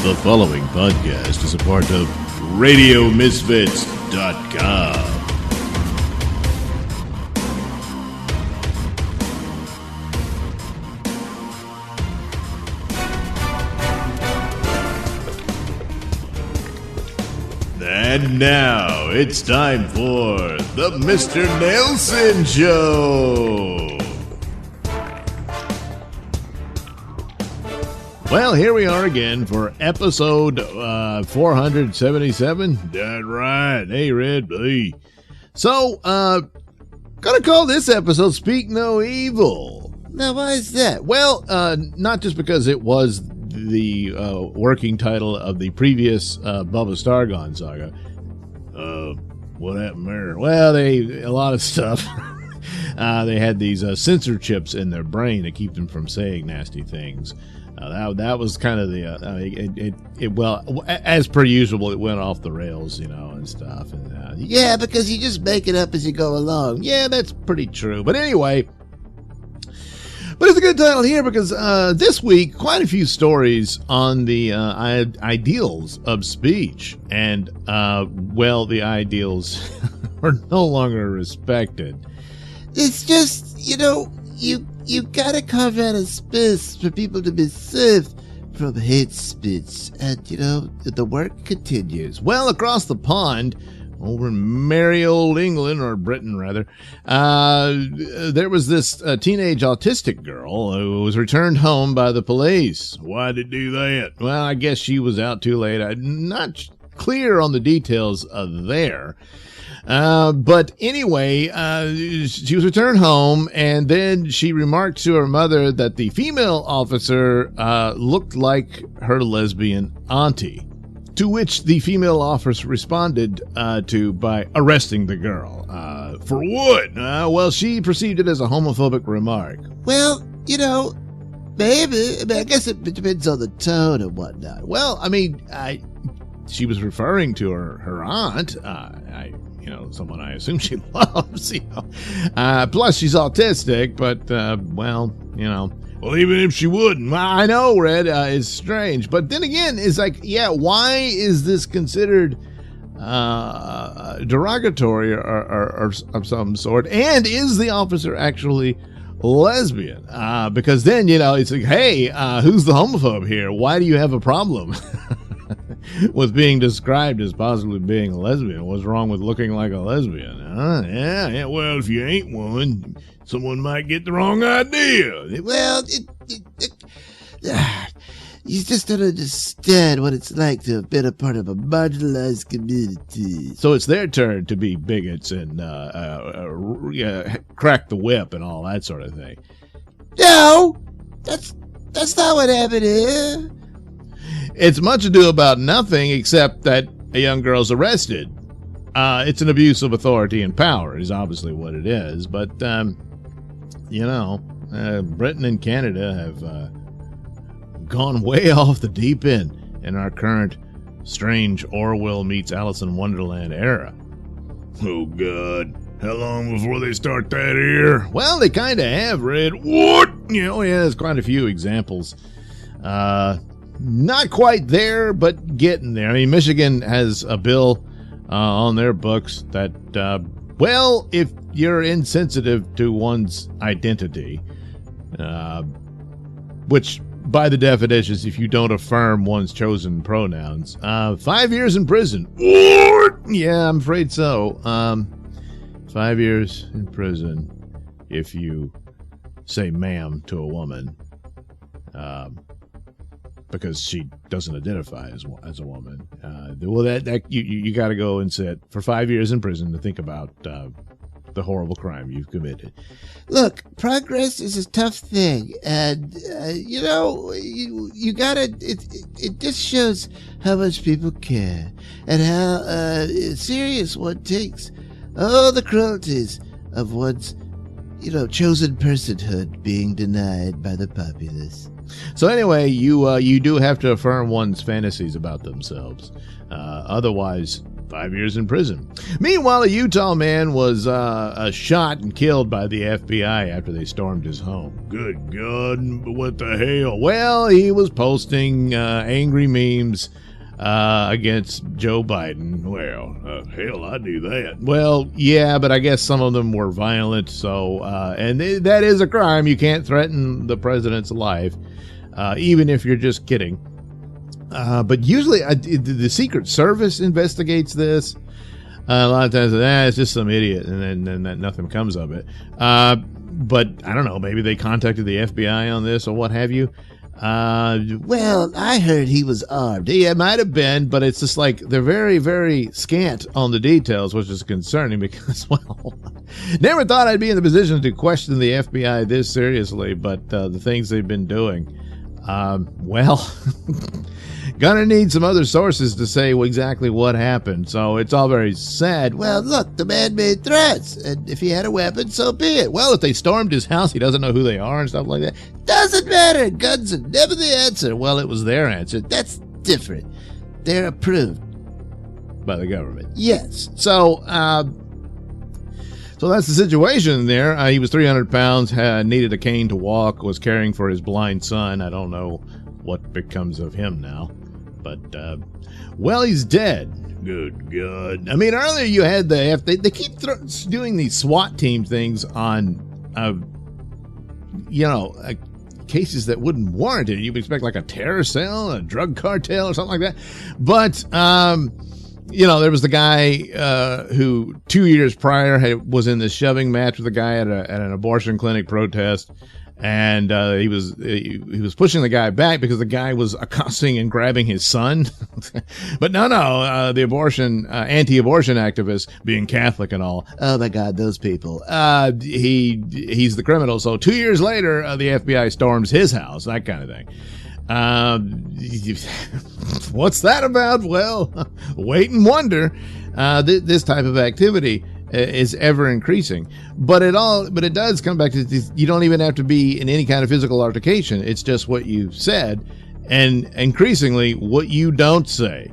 The following podcast is a part of RadioMisfits.com. And now it's time for the Mr. Nailsin Show. Well, here we are again for episode 477. That's right. Hey, Red. Hey. So, gonna call this episode Speak No Evil. Now, why is that? Well, not just because it was the working title of the previous Bubba Stargone saga. What happened there? Well, a lot of stuff. They had these sensor chips in their brain to keep them from saying nasty things. That was kind of the well, as per usual, it went off the rails, and stuff. And yeah, because you just make it up as you go along. Yeah, that's pretty true. But anyway. But it's a good title here because this week, quite a few stories on the ideals of speech. And, well, the ideals are no longer respected. It's just, you gotta carve out a space for people to be safe from hate speech. And, the work continues. Well, across the pond, over in merry old England, or Britain rather, there was this teenage autistic girl who was returned home by the police. Why did they do that? Well, I guess she was out too late. I'm not clear on the details there. But anyway, she was returned home, and then she remarked to her mother that the female officer looked like her lesbian auntie. To which the female officer responded by arresting the girl. For what? Well, she perceived it as a homophobic remark. Well, maybe. I guess it depends on the tone and whatnot. Well, she was referring to her aunt. Someone I assume she loves. Plus, she's autistic, but well, even if she wouldn't. I know, Red, it's strange. But then again, it's like, yeah, why is this considered derogatory or of some sort? And is the officer actually lesbian? Because then, it's like, hey, who's the homophobe here? Why do you have a problem with being described as possibly being a lesbian? What's wrong with looking like a lesbian? Yeah, well, if you ain't one, someone might get the wrong idea. Well, you just don't understand what it's like to have been a part of a marginalized community. So it's their turn to be bigots and crack the whip and all that sort of thing. No, that's not what happened here. It's much ado about nothing except that a young girl's arrested. It's an abuse of authority and power is obviously what it is. But, Britain and Canada have gone way off the deep end in our current strange Orwell meets Alice in Wonderland era. Oh, God. How long before they start that here? Well, they kind of have, Red. What? There's quite a few examples. Not quite there, but getting there. Michigan has a bill on their books that, well, if you're insensitive to one's identity, which by the definitions, if you don't affirm one's chosen pronouns, 5 years in prison. What? Yeah, I'm afraid so. 5 years in prison if you say ma'am to a woman. Because she doesn't identify as a woman. Well, that you got to go and sit for 5 years in prison to think about the horrible crime you've committed. Look, progress is a tough thing, and you gotta. It just shows how much people care and how serious one takes all the cruelties of one's, chosen personhood being denied by the populace. So anyway, you do have to affirm one's fantasies about themselves. Otherwise, 5 years in prison. Meanwhile, a Utah man was shot and killed by the FBI after they stormed his home. Good God, what the hell? Well, he was posting angry memes against Joe Biden. Well, hell, I do that. Well, yeah, but I guess some of them were violent, so, and that is a crime. You can't threaten the president's life, even if you're just kidding. But usually the Secret Service investigates this. A lot of times, it's just some idiot, and then nothing comes of it. But I don't know, maybe they contacted the FBI on this or what have you. Well, I heard he was armed. Yeah, it might have been, but it's just like they're very, very scant on the details, which is concerning because, well, never thought I'd be in the position to question the FBI this seriously, but the things they've been doing. Well, gonna need some other sources to say exactly what happened, so it's all very sad. Well, look, the man made threats, and if he had a weapon, so be it. Well, if they stormed his house, he doesn't know who they are and stuff like that. Doesn't matter. Guns are never the answer. Well, it was their answer. That's different. They're approved by the government. Yes. So that's the situation there. He was 300 pounds, needed a cane to walk, was caring for his blind son. I don't know what becomes of him now. But, well, he's dead. Good God. I mean, earlier you had they keep doing these SWAT team things on, cases that wouldn't warrant it. You'd expect like a terror cell, a drug cartel, or something like that. But, there was the guy who 2 years prior was in this shoving match with a guy at an abortion clinic protest, and he was pushing the guy back because the guy was accosting and grabbing his son. But no, the anti-abortion activist, being Catholic and all. Oh my God, those people. He's the criminal. So 2 years later, the FBI storms his house, that kind of thing. What's that about? Well, wait and wonder. This type of activity is ever increasing, but it does come back to this. You don't even have to be in any kind of physical altercation. It's just what you said, and increasingly what you don't say.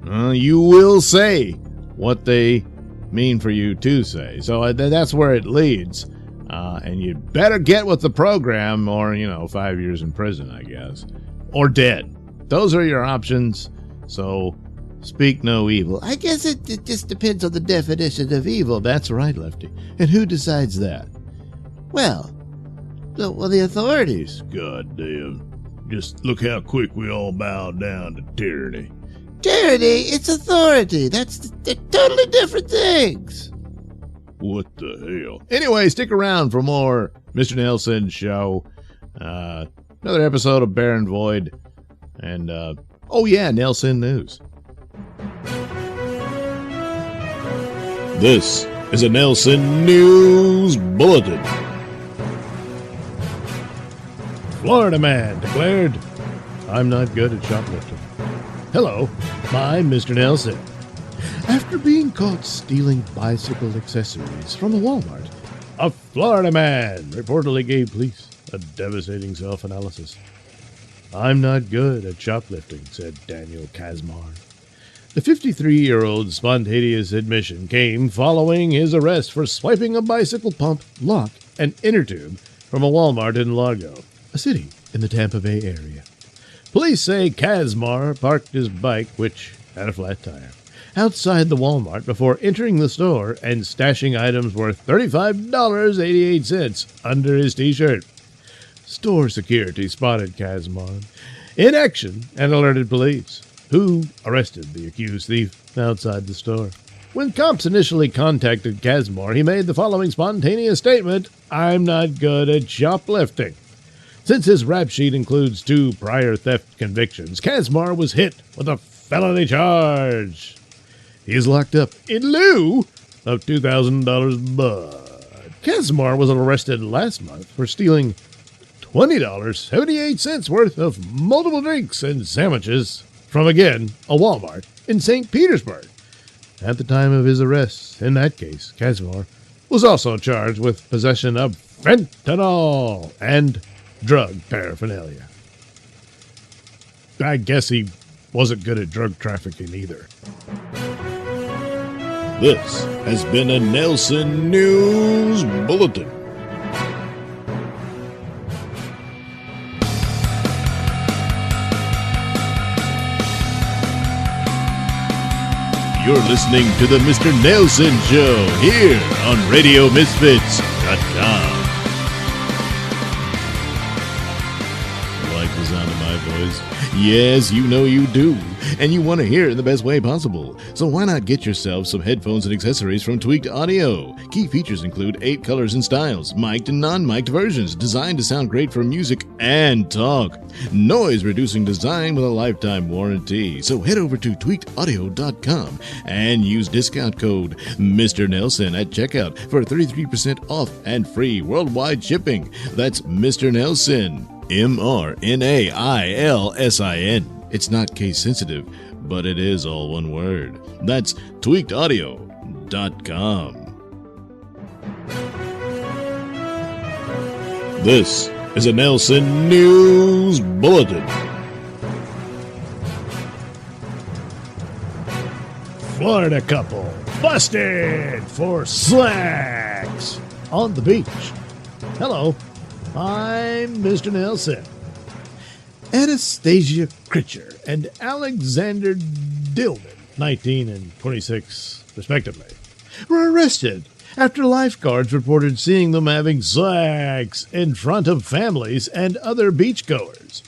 You will say what they mean for you to say. So that's where it leads. And you better get with the program, or 5 years in prison, I guess, or dead. Those are your options. So speak no evil. I guess it just depends on the definition of evil. That's right, Lefty. And who decides that? Well, the authorities. God damn. Just look how quick we all bow down to tyranny. Tyranny? It's authority. They're totally different things. What the hell? Anyway, stick around for more Mr. Nailsin Show. Another episode of Barren Void. And, Nailsin News. This is a Nailsin News Bulletin. Florida man declared, "I'm not good at shoplifting." Hello, I'm Mr. Nailsin. After being caught stealing bicycle accessories from a Walmart, a Florida man reportedly gave police a devastating self-analysis. "I'm not good at shoplifting," said Daniel Kazmar. The 53-year-old's spontaneous admission came following his arrest for swiping a bicycle pump, lock, and inner tube from a Walmart in Largo, a city in the Tampa Bay area. Police say Kazmar parked his bike, which had a flat tire, outside the Walmart before entering the store and stashing items worth $35.88 under his T-shirt. Store security spotted Kazmar in action and alerted police, who arrested the accused thief outside the store. When cops initially contacted Kazmar, he made the following spontaneous statement: "I'm not good at shoplifting." Since his rap sheet includes 2 prior theft convictions, Kazmar was hit with a felony charge. He is locked up in lieu of $2,000, but Kazmar was arrested last month for stealing $20.78 worth of multiple drinks and sandwiches from, again, a Walmart in St. Petersburg. At the time of his arrest, in that case, Kazmar was also charged with possession of fentanyl and drug paraphernalia. I guess he wasn't good at drug trafficking either. This has been a Nailsin News Bulletin. You're listening to the Mr. Nailsin Show here on RadioMisfits.com. Like the sound of my voice? Yes, you know you do. And you want to hear it in the best way possible. So why not get yourself some headphones and accessories from Tweaked Audio? Key features include 8 colors and styles, mic'd and non-mic'd versions, designed to sound great for music and talk. Noise-reducing design with a lifetime warranty. So head over to tweakedaudio.com and use discount code Mr. Nailsin at checkout for 33% off and free worldwide shipping. That's Mr. Nailsin, MrNailsin. It's not case sensitive, but it is all one word. That's tweakedaudio.com. This is a Nailsin News Bulletin. Florida couple busted for slacks on the beach. Hello, I'm Mr. Nailsin. Anastasia Critcher and Alexander Dillman, 19 and 26 respectively, were arrested after lifeguards reported seeing them having sex in front of families and other beachgoers.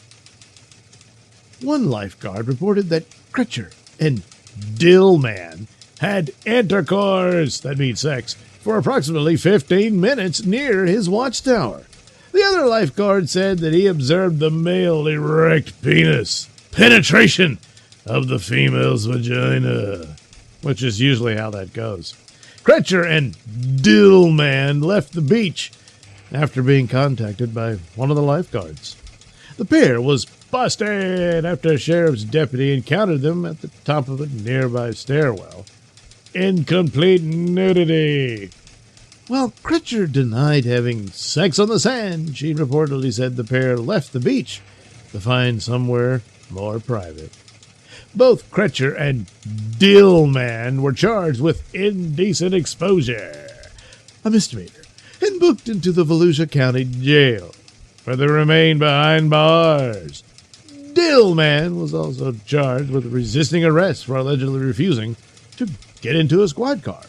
One lifeguard reported that Critcher and Dillman had intercourse, that means sex, for approximately 15 minutes near his watchtower. The other lifeguard said that he observed the male erect penis penetration of the female's vagina, which is usually how that goes. Critcher and Dillman left the beach after being contacted by one of the lifeguards. The pair was busted after a sheriff's deputy encountered them at the top of a nearby stairwell in complete nudity. While Critcher denied having sex on the sand, she reportedly said the pair left the beach to find somewhere more private. Both Critcher and Dillman were charged with indecent exposure, a misdemeanor, and booked into the Volusia County Jail, where they remain behind bars. Dillman was also charged with resisting arrest for allegedly refusing to get into a squad car.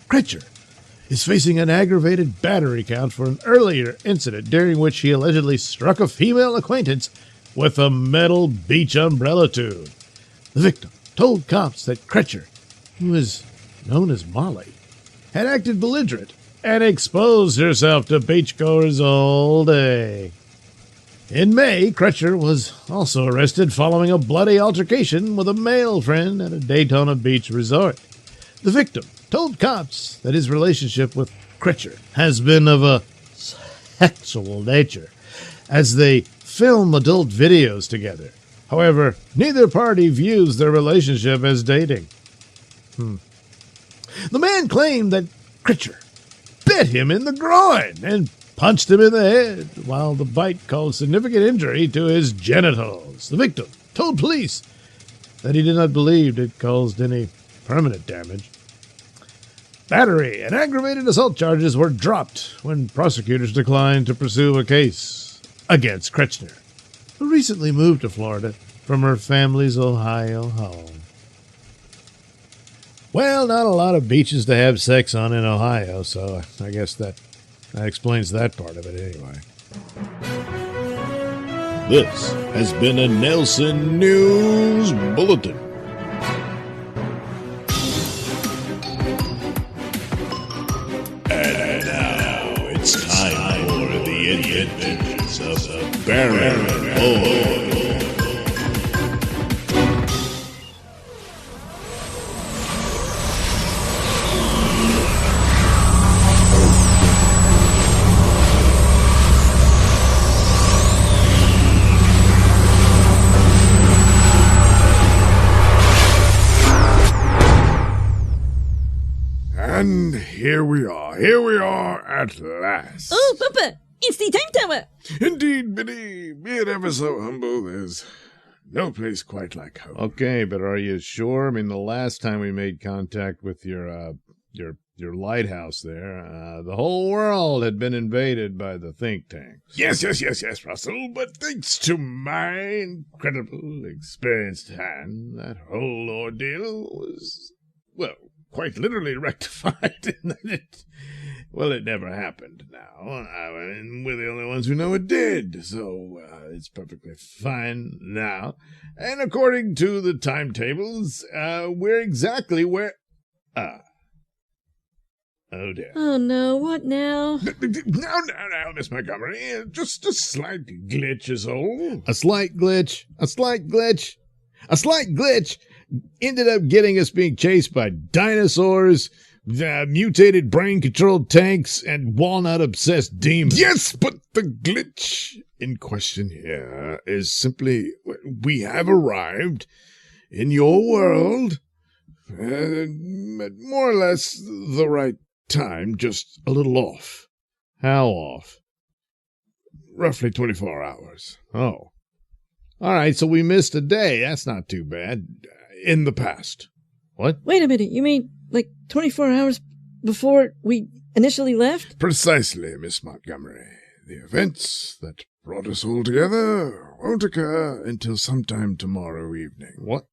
Critcher is facing an aggravated battery count for an earlier incident during which he allegedly struck a female acquaintance with a metal beach umbrella tube. The victim told cops that Critcher, who is known as Molly, had acted belligerent and exposed herself to beachgoers all day. In May, Critcher was also arrested following a bloody altercation with a male friend at a Daytona Beach resort. The victim told cops that his relationship with Critcher has been of a sexual nature, as they film adult videos together. However, neither party views their relationship as dating. The man claimed that Critcher bit him in the groin and punched him in the head, while the bite caused significant injury to his genitals. The victim told police that he did not believe it caused any permanent damage. Battery and aggravated assault charges were dropped when prosecutors declined to pursue a case against Critcher, who recently moved to Florida from her family's Ohio home. Well, not a lot of beaches to have sex on in Ohio, so I guess that explains that part of it anyway. This has been a Nailsin News Bulletin. And now it's time for the adventures of the Baron Boy. And here we are at last. Oh, Papa, it's the time tower. Indeed, Biddy, be it ever so humble, there's No place quite like home. Okay, but are you sure? I mean, the last time we made contact with your lighthouse there, the whole world had been invaded by the think tanks. Yes, Russell. But thanks to my incredible experienced hand, that whole ordeal was, well, quite literally rectified. It never happened now. I mean, we're the only ones who know it did, so it's perfectly fine now. And according to the timetables, we're exactly where... Oh, dear. Oh, no. What now? No, Miss Montgomery. Just a slight glitch is all. A slight glitch ended up getting us being chased by dinosaurs, mutated brain-controlled tanks, and walnut-obsessed demons. Yes, but the glitch in question here is simply we have arrived in your world at more or less the right time, just a little off. How off? Roughly 24 hours. Oh. All right, so we missed a day. That's not too bad. In the past. What? Wait a minute. You mean, 24 hours before we initially left? Precisely, Miss Montgomery. The events that brought us all together won't occur until sometime tomorrow evening. What?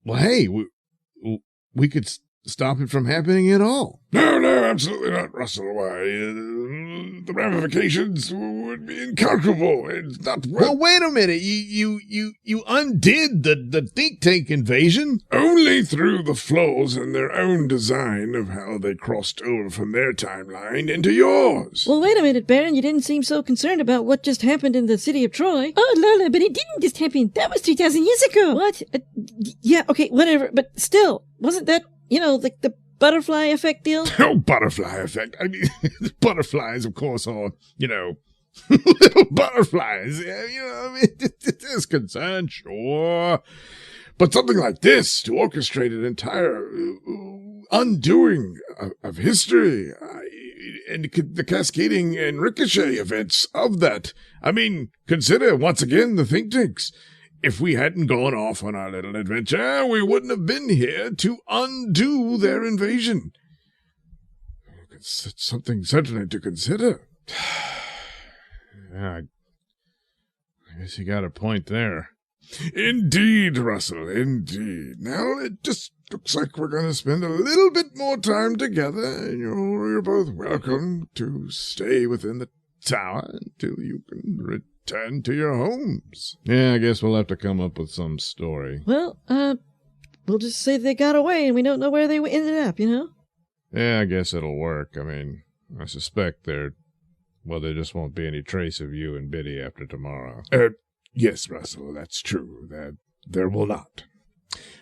Hey, we could stop it from happening at all. No, absolutely not, Russell. Why, the ramifications would be incalculable. It's not worth... Well, wait a minute. You undid the think tank invasion? Only through the flaws in their own design of how they crossed over from their timeline into yours. Well, wait a minute, Baron. You didn't seem so concerned about what just happened in the city of Troy. Oh, Lola, but it didn't just happen. That was 3,000 years ago. What? Yeah, okay, whatever. But still, wasn't that, the butterfly effect deal? No butterfly effect. I mean, butterflies, of course, are, little butterflies. It is concerned, sure. But something like this, to orchestrate an entire undoing of history, and the cascading and ricochet events of that. I mean, consider, once again, the think tanks. If we hadn't gone off on our little adventure, we wouldn't have been here to undo their invasion. It's something certainly to consider. Yeah, I guess you got a point there. Indeed, Russell, indeed. Now, it just looks like we're going to spend a little bit more time together, and you're both welcome to stay within the tower until you can return to your homes. Yeah, I guess we'll have to come up with some story. Well, we'll just say they got away and we don't know where they ended up, Yeah, I guess it'll work. I mean, I suspect there just won't be any trace of you and Biddy after tomorrow. Yes, Russell, that's true. There will not.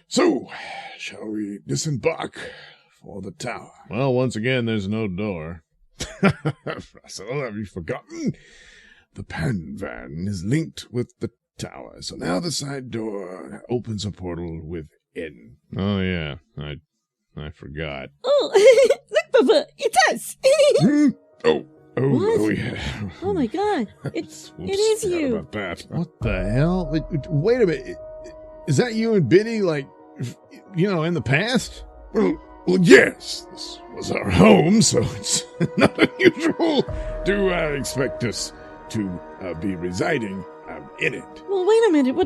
So, shall we disembark for the tower? Well, once again, there's no door. Russell, have you forgotten? The pan van is linked with the tower, so now the side door opens a portal within. Oh, yeah, I forgot. Oh, look, Papa, it's us. Oh, yeah. Oh, my God. It is you. About that. What the hell? Wait a minute. Is that you and Biddy, in the past? Well, yes. This was our home, so it's not unusual to expect us to be residing in it. Well, wait a minute.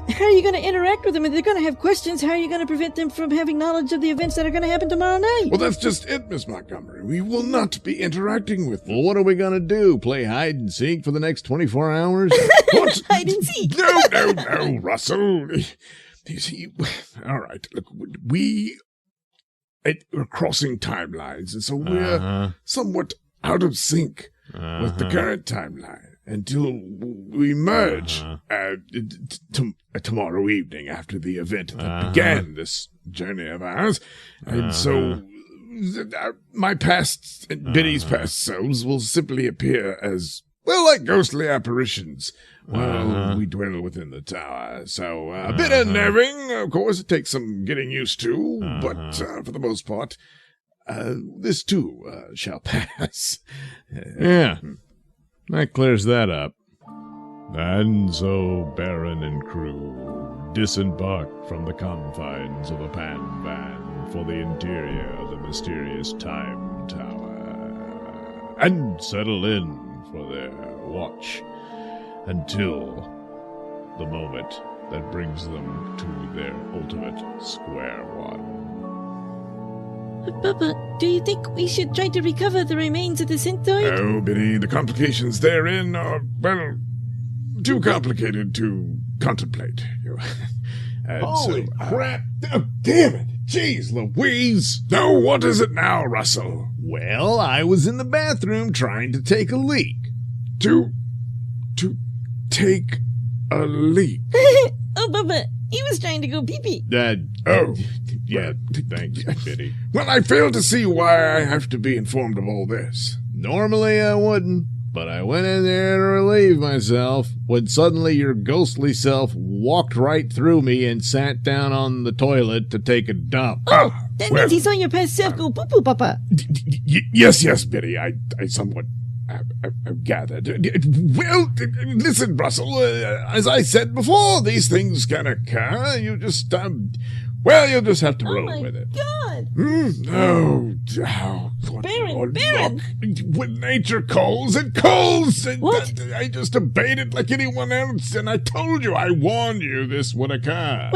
How are you going to interact with them? They're going to have questions. How are you going to prevent them from having knowledge of the events that are going to happen tomorrow night? Well, that's just it, Miss Montgomery. We will not be interacting with them. Well, what are we going to do? Play hide and seek for the next 24 hours? What? Hide and seek. No, Russell. You see, all right, look, we're crossing timelines, and so we're somewhat out of sync with the current timeline until we merge tomorrow evening after the event that began this journey of ours. And so my past and Biddy's past selves will simply appear as, like ghostly apparitions while we dwell within the tower. So a bit unnerving, of course. It takes some getting used to, but for the most part, this too shall pass. Yeah, that clears that up. And so Baron and crew disembarked from the confines of a pan van for the interior of the mysterious Time Tower, and settle in for their watch until the moment that brings them to their ultimate square one. Papa, do you think we should try to recover the remains of the syntoid? Oh, Biddy, the complications therein are, well, too complicated to contemplate. And Holy crap! Oh, damn it! Jeez Louise! No, what is it now, Russell? Well, I was in the bathroom trying to take a leak. To take a leak? Oh, Papa, he was trying to go pee-pee. Oh. Yeah, thanks, Biddy. Well, I fail to see why I have to be informed of all this. Normally I wouldn't, but I went in there to relieve myself when suddenly your ghostly self walked right through me and sat down on the toilet to take a dump. Oh, that means he saw your past self go poo-poo, Papa. Yes, Biddy, I somewhat I've gathered. Well, listen, Russell, as I said before, these things can occur. You just, you'll just have to roll with it. God! Baron! Look, when nature calls, it calls! What? I just obeyed it like anyone else, and I told you, I warned you this would occur.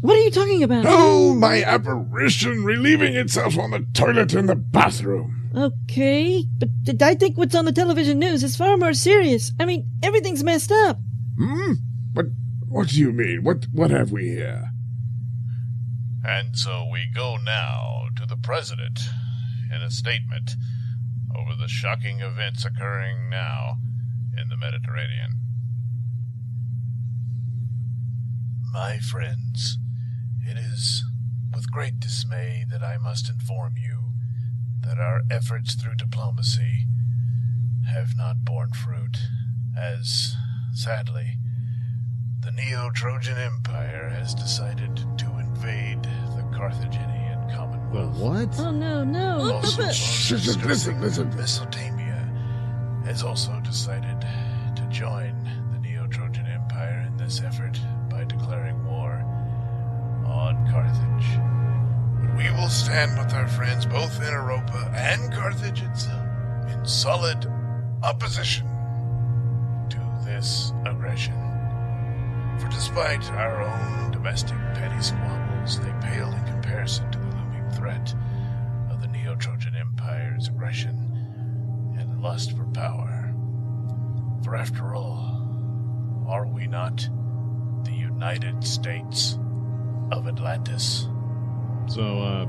What are you talking about? Oh, my apparition relieving itself on the toilet in the bathroom. Okay, but I think what's on the television news is far more serious. I mean, everything's messed up. What do you mean? What have we here? And so we go now to the President in a statement over the shocking events occurring now in the Mediterranean. My friends, it is with great dismay that I must inform you that our efforts through diplomacy have not borne fruit, as, sadly, the Neo-Trojan Empire has decided to invade the Carthaginian Commonwealth. What? Oh, no. Also, Listen. Mesopotamia has also decided to join the Neo-Trojan Empire in this effort by declaring war on Carthage. But we will stand with our friends both in Europa and Carthage itself in solid opposition to this aggression. For despite our own domestic petty squabbles, they pale in comparison to the looming threat of the Neo-Trojan Empire's aggression and lust for power. For after all, are we not the United States of Atlantis? So,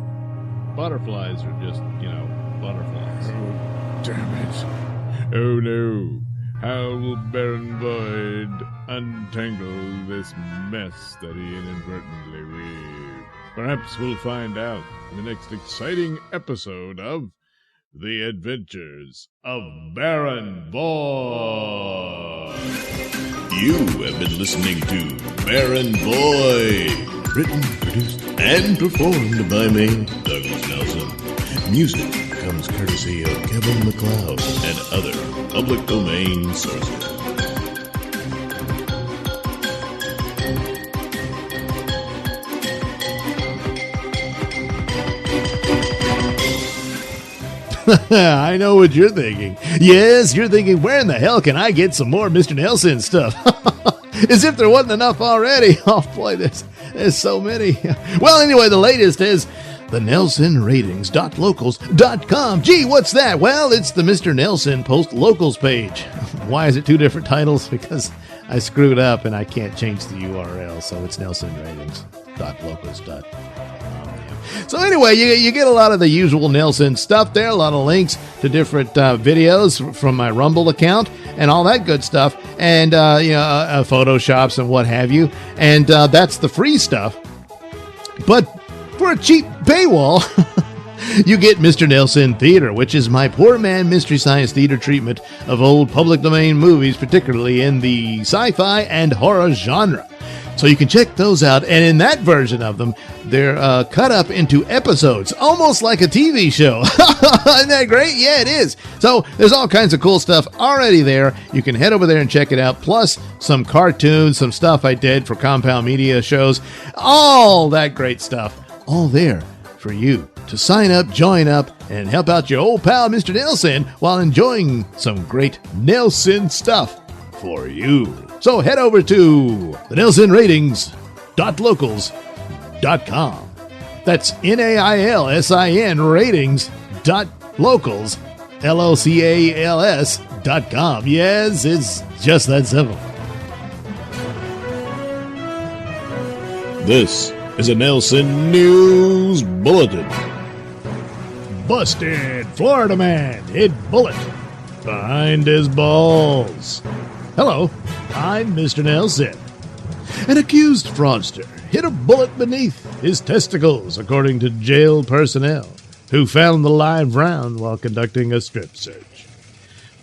butterflies are just, butterflies. Oh, damn it. Oh, no. How will Baron Void untangle this mess that he inadvertently weaved? Perhaps we'll find out in the next exciting episode of The Adventures of Baron Void. You have been listening to Baron Void, written, produced, and performed by me, Douglas Nailsin. Music comes courtesy of Kevin MacLeod and other public domain sources. I know what you're thinking. Yes, you're thinking, where in the hell can I get some more Mr. Nailsin stuff? As if there wasn't enough already. Oh boy, there's so many. Well, anyway, the latest is the NailsinRatings.locals.com. Gee, what's that? Well, it's the Mr. Nailsin Post Locals page. Why is it two different titles? Because I screwed up and I can't change the URL, so it's NailsinRatings.locals.com. So anyway, you get a lot of the usual Nailsin stuff there, a lot of links to different videos from my Rumble account and all that good stuff, and Photoshops and what have you, and that's the free stuff. But for a cheap paywall, you get Mr. Nailsin Theater, which is my poor man Mystery Science Theater treatment of old public domain movies, particularly in the sci-fi and horror genre. So you can check those out. And in that version of them, they're cut up into episodes, almost like a TV show. Isn't that great? Yeah, it is. So there's all kinds of cool stuff already there. You can head over there and check it out. Plus some cartoons, some stuff I did for Compound Media shows, all that great stuff. All there for you to sign up, join up, and help out your old pal, Mr. Nailsin, while enjoying some great Nailsin stuff for you. So head over to the nailsinratings.locals.com. That's NAILSIN ratings.locals, LOCALS.com. Yes, it's just that simple. This is a Nailsin News Bulletin. Busted Florida man hid bullet behind his balls. Hello, I'm Mr. Nailsin. An accused fraudster hid a bullet beneath his testicles, according to jail personnel, who found the live round while conducting a strip search.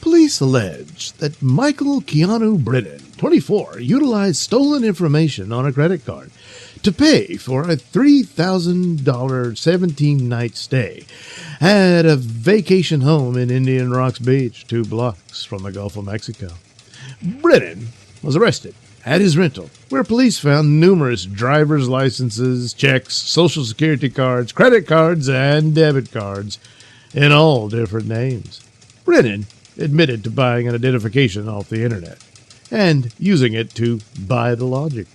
Police allege that Michael Keanu Brennan, 24, utilized stolen information on a credit card to pay for a $3,000 17-night stay at a vacation home in Indian Rocks Beach, 2 blocks from the Gulf of Mexico. Brennan was arrested at his rental, where police found numerous driver's licenses, checks, social security cards, credit cards, and debit cards in all different names. Brennan admitted to buying an identification off the internet and using it to buy the logic.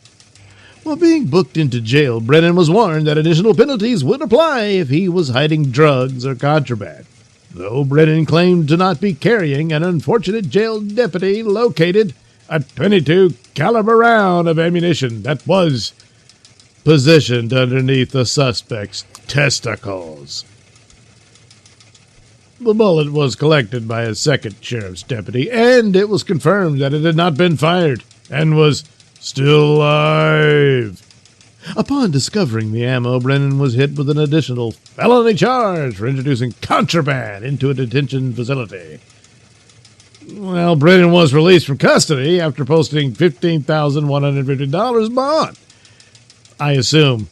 While being booked into jail, Brennan was warned that additional penalties would apply if he was hiding drugs or contraband. Though Brennan claimed to not be carrying, an unfortunate jail deputy located a .22 caliber round of ammunition that was positioned underneath the suspect's testicles. The bullet was collected by a second sheriff's deputy, and it was confirmed that it had not been fired and was still alive. Upon discovering the ammo, Brennan was hit with an additional felony charge for introducing contraband into a detention facility. Well, Brennan was released from custody after posting $15,150 bond. I assume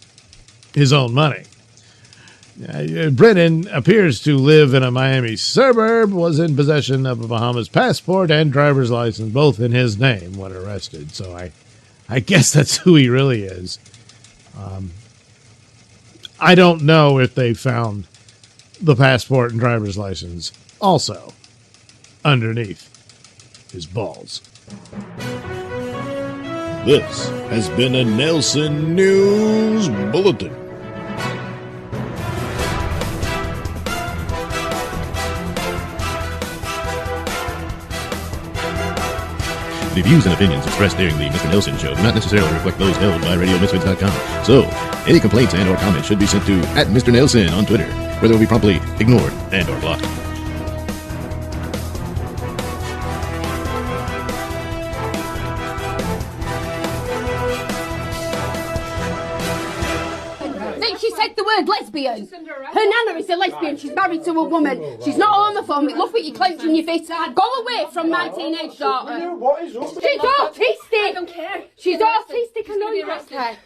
his own money. Brennan appears to live in a Miami suburb, was in possession of a Bahamas passport and driver's license, both in his name, when arrested. So I guess that's who he really is. I don't know if they found the passport and driver's license also underneath his balls. This has been a Nailsin News Bulletin. The views and opinions expressed during the Mr. Nailsin Show do not necessarily reflect those held by RadioMisfits.com. So, any complaints and or comments should be sent to @MrNailsin on Twitter, where they will be promptly ignored and or blocked. She said the word lesbian. Her nana is a lesbian. She's married to a woman. She's not homophobic. Look what you're clenching your fist. Go away from my teenage daughter. She's autistic. I don't care. She's autistic. I know you don't care.